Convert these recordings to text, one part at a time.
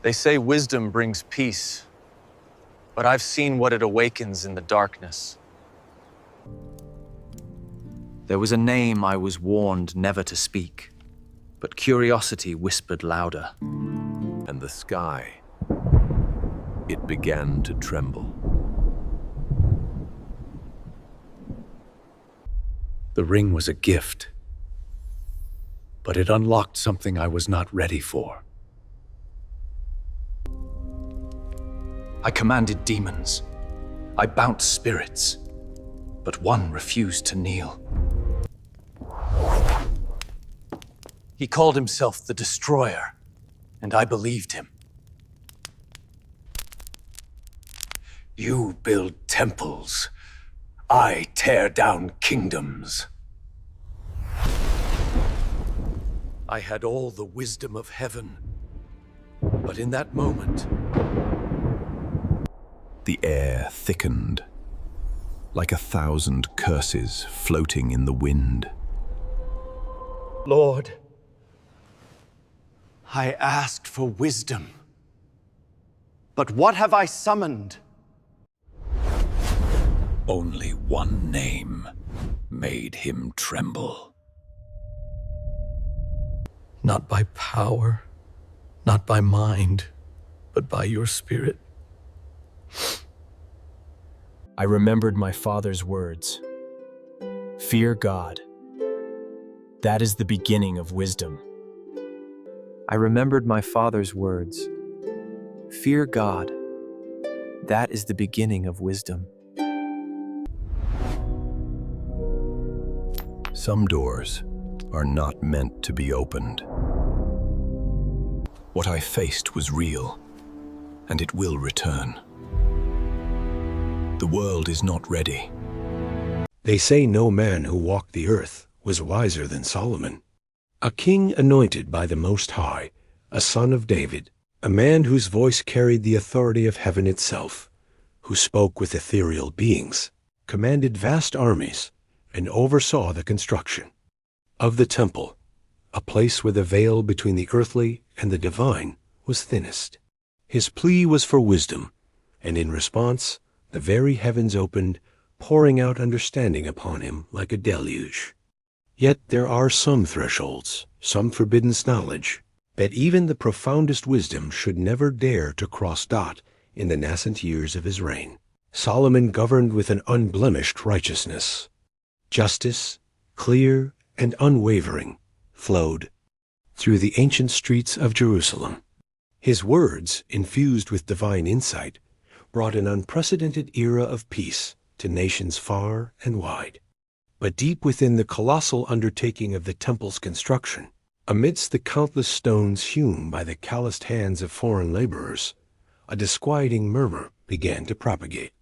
They say wisdom brings peace, but I've seen what it awakens in the darkness. There was a name I was warned never to speak, but curiosity whispered louder. And the sky, it began to tremble. The ring was a gift, but it unlocked something I was not ready for. I commanded demons. I bounced spirits, but one refused to kneel. He called himself the Destroyer, and I believed him. You build temples. I tear down kingdoms. I had all the wisdom of heaven, but in that moment, The air thickened, like 1,000 curses floating in the wind. Lord, I asked for wisdom, but what have I summoned? Only one name made him tremble. Not by power, not by mind, but by your spirit. I remembered my father's words. Fear God. That is the beginning of wisdom. I remembered my father's words. Fear God. That is the beginning of wisdom. Some doors are not meant to be opened. What I faced was real, and it will return. The world is not ready. They say no man who walked the earth was wiser than Solomon, a king anointed by the Most High, a son of David, a man whose voice carried the authority of heaven itself, who spoke with ethereal beings, commanded vast armies, and oversaw the construction of the temple, a place where the veil between the earthly and the divine was thinnest. His plea was for wisdom, and in response, the very heavens opened, pouring out understanding upon him like a deluge. Yet there are some thresholds, some forbidden knowledge, that even the profoundest wisdom should never dare to cross dot in the nascent years of his reign. Solomon governed with an unblemished righteousness. Justice, clear and unwavering, flowed through the ancient streets of Jerusalem. His words, infused with divine insight, brought an unprecedented era of peace to nations far and wide. But deep within the colossal undertaking of the temple's construction, amidst the countless stones hewn by the calloused hands of foreign laborers, a disquieting murmur began to propagate.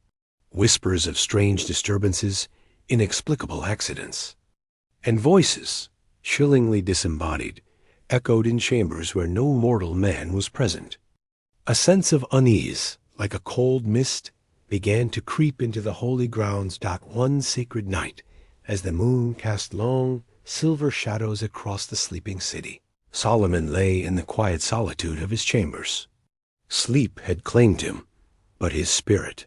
Whispers of strange disturbances, inexplicable accidents, and voices, chillingly disembodied, echoed in chambers where no mortal man was present. A sense of unease, like a cold mist, began to creep into the holy grounds one sacred night as the moon cast long, silver shadows across the sleeping city. Solomon lay in the quiet solitude of his chambers. Sleep had claimed him, but his spirit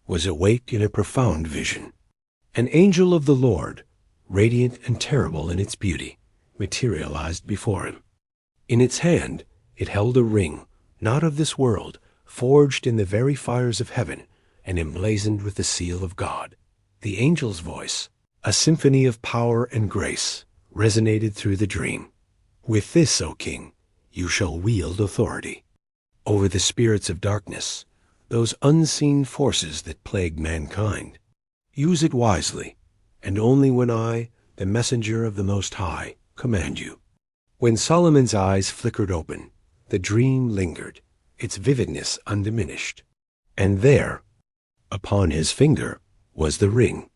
was awake in a profound vision. An angel of the Lord, radiant and terrible in its beauty, materialized before him. In its hand it held a ring, not of this world, forged in the very fires of heaven and emblazoned with the seal of God. The angel's voice, a symphony of power and grace, resonated through the dream. With this, O king, you shall wield authority over the spirits of darkness, those unseen forces that plague mankind. Use it wisely, and only when I, the messenger of the Most High, command you. When Solomon's eyes flickered open, the dream lingered, its vividness undiminished. And there, upon his finger, was the ring.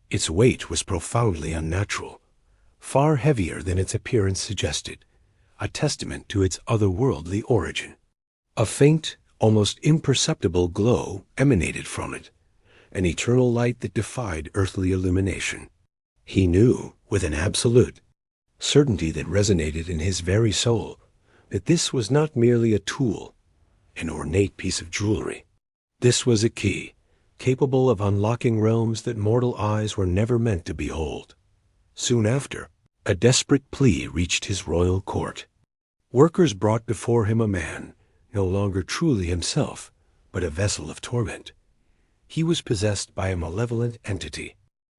Its weight was profoundly unnatural, far heavier than its appearance suggested, a testament to its otherworldly origin. A faint, almost imperceptible glow emanated from it, an eternal light that defied earthly illumination. He knew, with an absolute certainty that resonated in his very soul, that this was not merely a tool, an ornate piece of jewelry. This was a key, capable of unlocking realms that mortal eyes were never meant to behold. Soon after, a desperate plea reached his royal court. Workers brought before him a man, no longer truly himself, but a vessel of torment. He was possessed by a malevolent entity.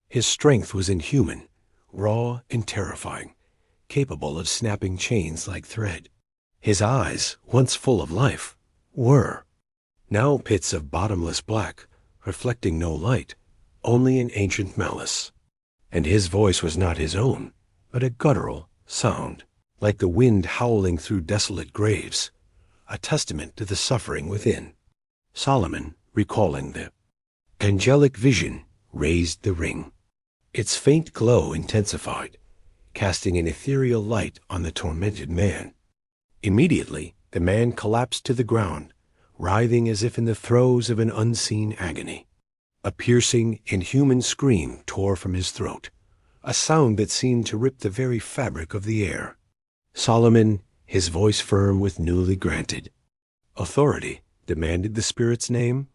His strength was inhuman, raw and terrifying, capable of snapping chains like thread. His eyes, once full of life, were now pits of bottomless black, reflecting no light, only an ancient malice. And his voice was not his own, but a guttural sound, like the wind howling through desolate graves, a testament to the suffering within. Solomon, recalling the angelic vision, raised the ring. Its faint glow intensified, casting an ethereal light on the tormented man. Immediately, the man collapsed to the ground, writhing as if in the throes of an unseen agony. A piercing, inhuman scream tore from his throat, a sound that seemed to rip the very fabric of the air. Solomon, his voice firm with newly granted authority, demanded the spirit's name.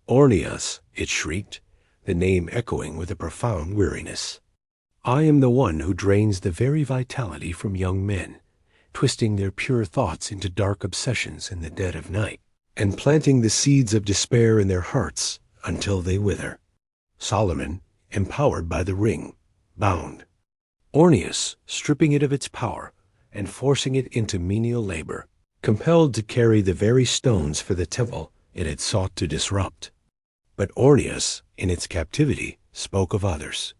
Orneas, it shrieked, the name echoing with a profound weariness. I am the one who drains the very vitality from young men, twisting their pure thoughts into dark obsessions in the dead of night, and planting the seeds of despair in their hearts until they wither. Solomon, empowered by the ring, bound. Orneas, stripping it of its power and forcing it into menial labor, compelled to carry the very stones for the temple it had sought to disrupt. But Orneas, in its captivity, spoke of others,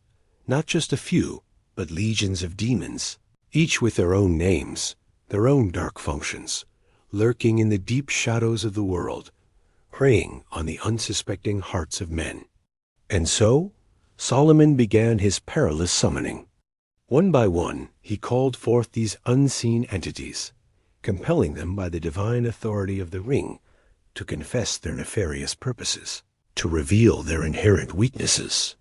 not just a few, but legions of demons, each with their own names, their own dark functions, lurking in the deep shadows of the world, preying on the unsuspecting hearts of men. And so, Solomon began his perilous summoning. One by one, he called forth these unseen entities, compelling them by the divine authority of the ring to confess their nefarious purposes, to reveal their inherent weaknesses.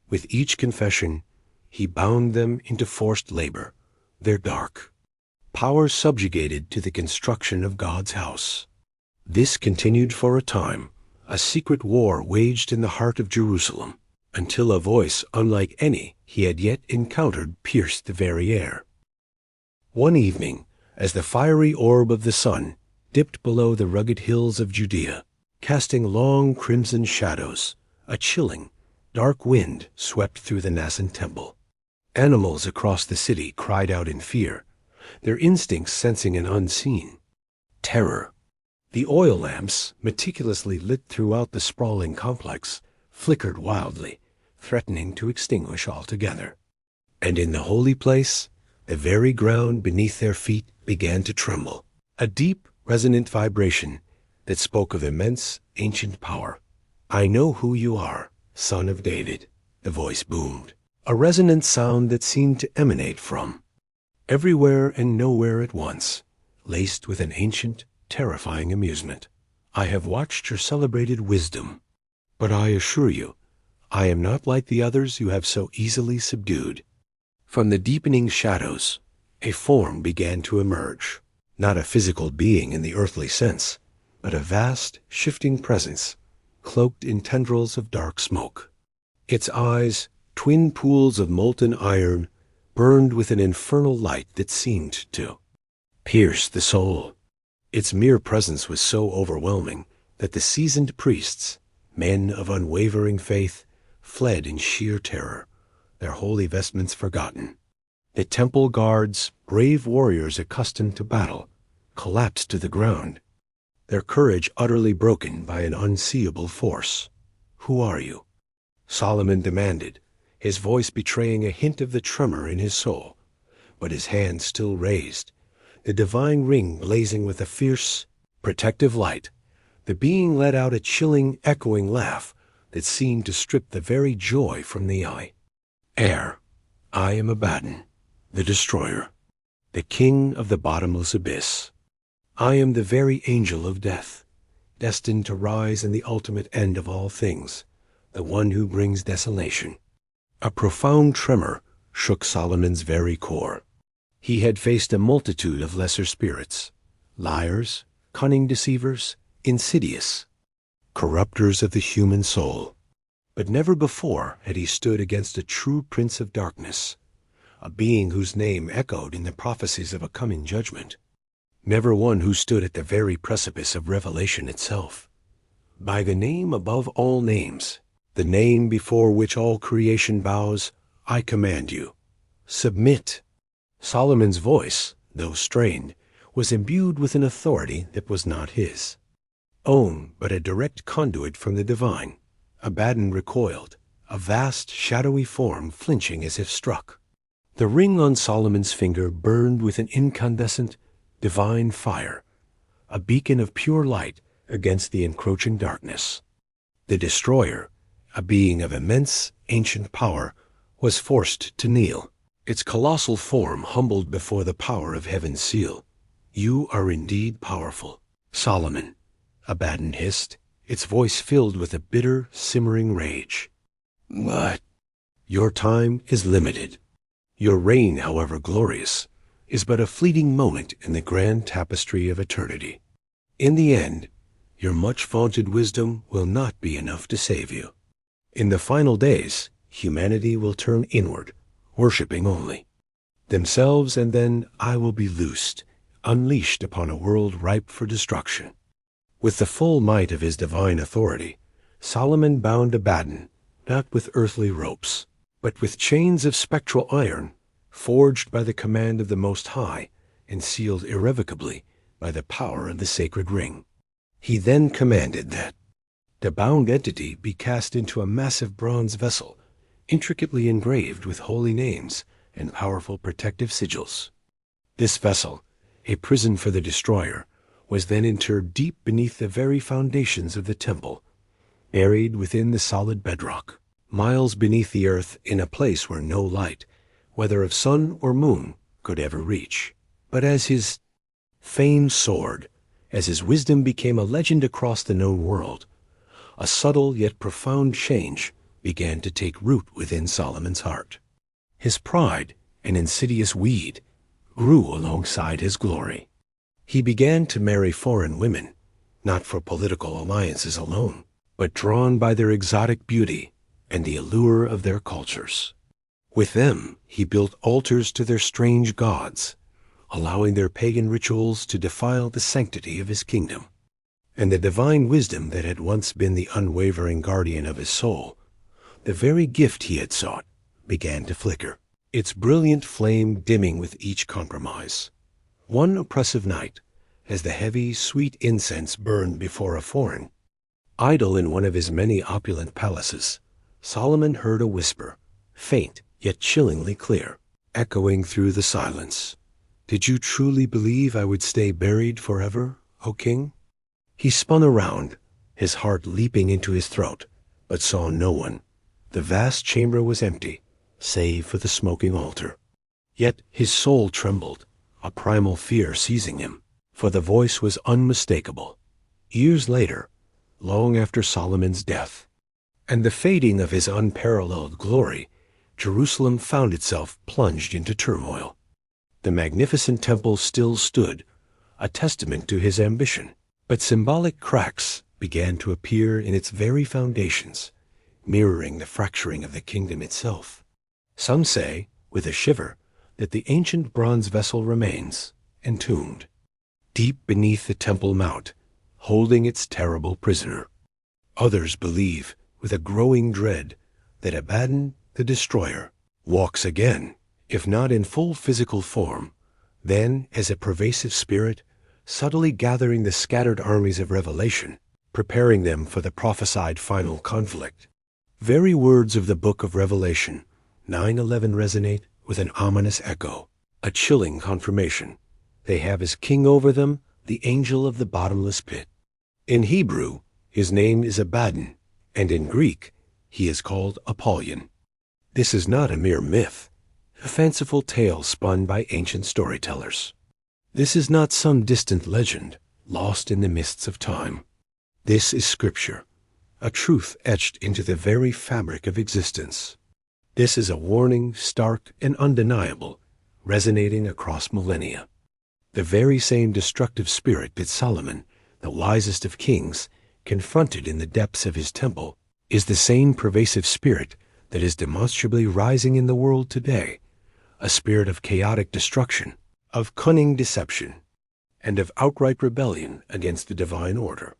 With each confession, he bound them into forced labor, their dark powers subjugated to the construction of God's house. This continued for a time, a secret war waged in the heart of Jerusalem, until a voice unlike any he had yet encountered pierced the very air. One evening, as the fiery orb of the sun dipped below the rugged hills of Judea, casting long crimson shadows, a chilling, dark wind swept through the nascent temple. Animals across the city cried out in fear, their instincts sensing an unseen terror. The oil lamps, meticulously lit throughout the sprawling complex, flickered wildly, threatening to extinguish altogether. And in the holy place, the very ground beneath their feet began to tremble, a deep, resonant vibration that spoke of immense, ancient power. I know who you are, Son of David, the voice boomed, a resonant sound that seemed to emanate from everywhere and nowhere at once, laced with an ancient, terrifying amusement. I have watched your celebrated wisdom, but I assure you, I am not like the others you have so easily subdued. From the deepening shadows, a form began to emerge, not a physical being in the earthly sense, but a vast, shifting presence, cloaked in tendrils of dark smoke. Its eyes, twin pools of molten iron, burned with an infernal light that seemed to pierce the soul. Its mere presence was so overwhelming that the seasoned priests, men of unwavering faith, fled in sheer terror, their holy vestments forgotten. The temple guards, brave warriors accustomed to battle, collapsed to the ground, their courage utterly broken by an unseeable force. Who are you? Solomon demanded, his voice betraying a hint of the tremor in his soul, but his hand still raised, the divine ring blazing with a fierce, protective light. The being let out a chilling, echoing laugh that seemed to strip the very joy from the eye. Heir, I am Abaddon, the destroyer, the king of the bottomless abyss. I am the very angel of death, destined to rise in the ultimate end of all things, the one who brings desolation. A profound tremor shook Solomon's very core. He had faced a multitude of lesser spirits, liars, cunning deceivers, insidious, corrupters of the human soul. But never before had he stood against a true prince of darkness, a being whose name echoed in the prophecies of a coming judgment. Never one who stood at the very precipice of revelation itself. By the name above all names, the name before which all creation bows, I command you, submit. Solomon's voice, though strained, was imbued with an authority that was not his own, but a direct conduit from the divine. Abaddon recoiled, a vast, shadowy form flinching as if struck. The ring on Solomon's finger burned with an incandescent, divine fire, a beacon of pure light against the encroaching darkness. The destroyer, a being of immense, ancient power, was forced to kneel, its colossal form humbled before the power of heaven's seal. You are indeed powerful, Solomon, Abaddon hissed, its voice filled with a bitter, simmering rage. But your time is limited. Your reign, however glorious, is but a fleeting moment in the grand tapestry of eternity. In the end, your much-vaunted wisdom will not be enough to save you. In the final days, humanity will turn inward, worshipping only themselves, and then I will be loosed, unleashed upon a world ripe for destruction. With the full might of his divine authority, Solomon bound Abaddon, not with earthly ropes, but with chains of spectral iron, forged by the command of the Most High and sealed irrevocably by the power of the sacred ring. He then commanded that the bound entity be cast into a massive bronze vessel, intricately engraved with holy names and powerful protective sigils. This vessel, a prison for the destroyer, was then interred deep beneath the very foundations of the temple, buried within the solid bedrock, miles beneath the earth in a place where no light, whether of sun or moon, could ever reach. But as his fame soared, as his wisdom became a legend across the known world, a subtle yet profound change began to take root within Solomon's heart. His pride, an insidious weed, grew alongside his glory. He began to marry foreign women, not for political alliances alone, but drawn by their exotic beauty and the allure of their cultures. With them, he built altars to their strange gods, allowing their pagan rituals to defile the sanctity of his kingdom. And the divine wisdom that had once been the unwavering guardian of his soul, the very gift he had sought, began to flicker, its brilliant flame dimming with each compromise. One oppressive night, as the heavy, sweet incense burned before a foreign idol in one of his many opulent palaces, Solomon heard a whisper, faint yet chillingly clear, echoing through the silence. Did you truly believe I would stay buried forever, O king? He spun around, his heart leaping into his throat, but saw no one. The vast chamber was empty, save for the smoking altar. Yet his soul trembled, a primal fear seizing him, for the voice was unmistakable. Years later, long after Solomon's death, and the fading of his unparalleled glory, Jerusalem found itself plunged into turmoil. The magnificent temple still stood, a testament to his ambition, but symbolic cracks began to appear in its very foundations, mirroring the fracturing of the kingdom itself. Some say, with a shiver, that the ancient bronze vessel remains, entombed, deep beneath the temple mount, holding its terrible prisoner. Others believe, with a growing dread, that Abaddon, the destroyer, walks again, if not in full physical form, then as a pervasive spirit, subtly gathering the scattered armies of revelation, preparing them for the prophesied final conflict. Very words of the book of Revelation 9:11 resonate with an ominous echo, a chilling confirmation. They have as king over them the angel of the bottomless pit. In Hebrew, his name is Abaddon, and in Greek, he is called Apollyon. This is not a mere myth, a fanciful tale spun by ancient storytellers. This is not some distant legend, lost in the mists of time. This is scripture, a truth etched into the very fabric of existence. This is a warning, stark and undeniable, resonating across millennia. The very same destructive spirit that Solomon, the wisest of kings, confronted in the depths of his temple, is the same pervasive spirit that is demonstrably rising in the world today, a spirit of chaotic destruction, of cunning deception, and of outright rebellion against the divine order.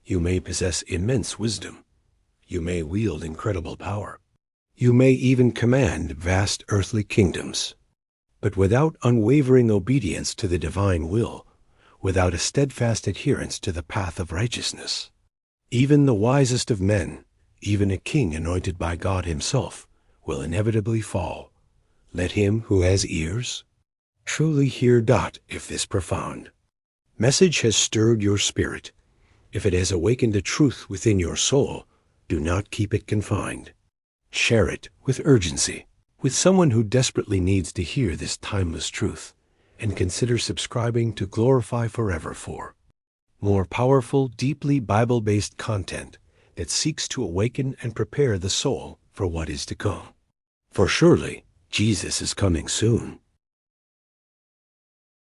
You may possess immense wisdom. You may wield incredible power. You may even command vast earthly kingdoms. But without unwavering obedience to the divine will, without a steadfast adherence to the path of righteousness, even the wisest of men, even a king anointed by God himself, will inevitably fall. Let him who has ears truly hear. If this profound message has stirred your spirit, if it has awakened a truth within your soul, do not keep it confined. Share it with urgency with someone who desperately needs to hear this timeless truth, and consider subscribing to Glorify Forever for more powerful, deeply Bible-based content that seeks to awaken and prepare the soul for what is to come. For surely Jesus is coming soon.